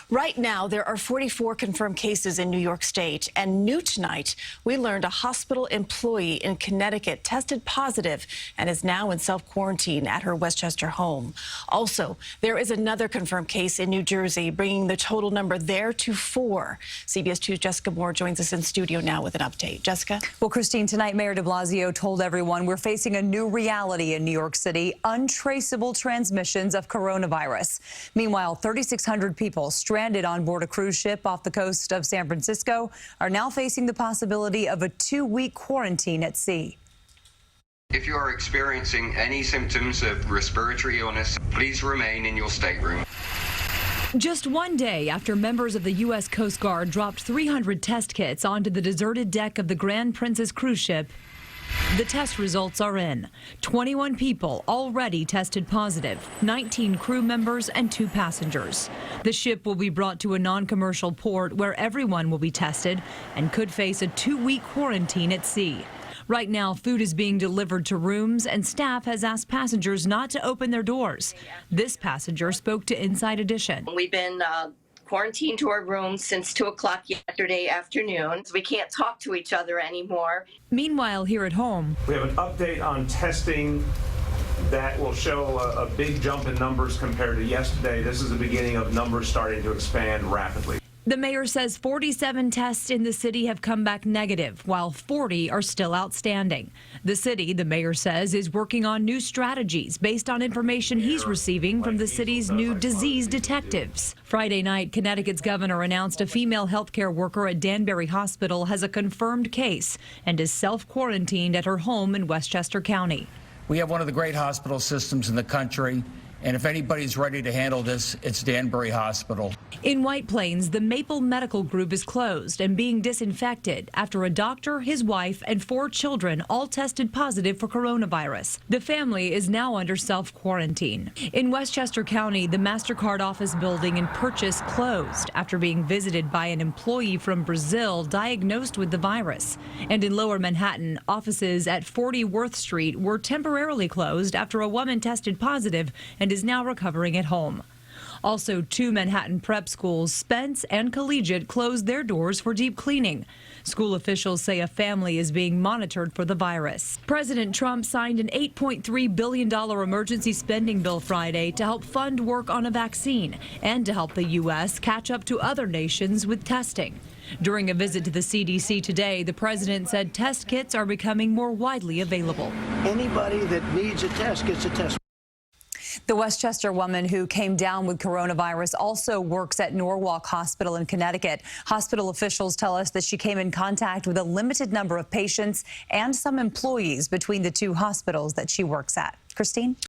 Right now, there are 44 confirmed cases in New York State. And new tonight, we learned a hospital employee in Connecticut tested positive and is now in self-quarantine at her Westchester home. Also, there is another confirmed case in New Jersey, bringing the total number there to 4. CBS 2's Jessica Moore joins us in studio now with an update. Jessica? Well, Christine, tonight Mayor de Blasio told everyone we're facing a new reality in New York City, untraceable transmissions of coronavirus. Meanwhile, 3,600 people stranded on board a cruise ship off the coast of San Francisco are now facing the possibility of a 2-week quarantine at sea. If you are experiencing any symptoms of respiratory illness, please remain in your stateroom. Just one day after members of the U.S. Coast Guard dropped 300 test kits onto the deserted deck of the Grand Princess cruise ship, the test results are in. 21 people already tested positive, 19 crew members and 2 passengers. The ship will be brought to a non-commercial port where everyone will be tested and could face a 2-week quarantine at sea. Right now, food is being delivered to rooms, and staff has asked passengers not to open their doors. This passenger spoke to Inside Edition. We've been quarantined to our rooms since 2 o'clock yesterday afternoon. So we can't talk to each other anymore. Meanwhile, here at home, we have an update on testing that will show a big jump in numbers compared to yesterday. This is the beginning of numbers starting to expand rapidly. The mayor says 47 tests in the city have come back negative, while 40 are still outstanding. The city, the mayor says, is working on new strategies based on information he's receiving from the city's new disease detectives. Friday night, Connecticut's governor announced a female healthcare worker at Danbury Hospital has a confirmed case and is self-quarantined at her home in Westchester County. We have one of the great hospital systems in the country. And if anybody's ready to handle this, it's Danbury Hospital. In White Plains, the Maple Medical Group is closed and being disinfected after a doctor, his wife, and 4 children all tested positive for coronavirus. The family is now under self-quarantine. In Westchester County, the MasterCard office building in Purchase closed after being visited by an employee from Brazil diagnosed with the virus. And in Lower Manhattan, offices at 40 Worth Street were temporarily closed after a woman tested positive and is now recovering at home. Also, 2 Manhattan prep schools, Spence and Collegiate, closed their doors for deep cleaning. School officials say a family is being monitored for the virus. President Trump signed an $8.3 billion emergency spending bill Friday to help fund work on a vaccine and to help the U.S. catch up to other nations with testing. During a visit to the CDC today, the president said test kits are becoming more widely available. Anybody that needs a test gets a test. The Westchester woman who came down with coronavirus also works at Norwalk Hospital in Connecticut. Hospital officials tell us that she came in contact with a limited number of patients and some employees between the 2 hospitals that she works at. Christine?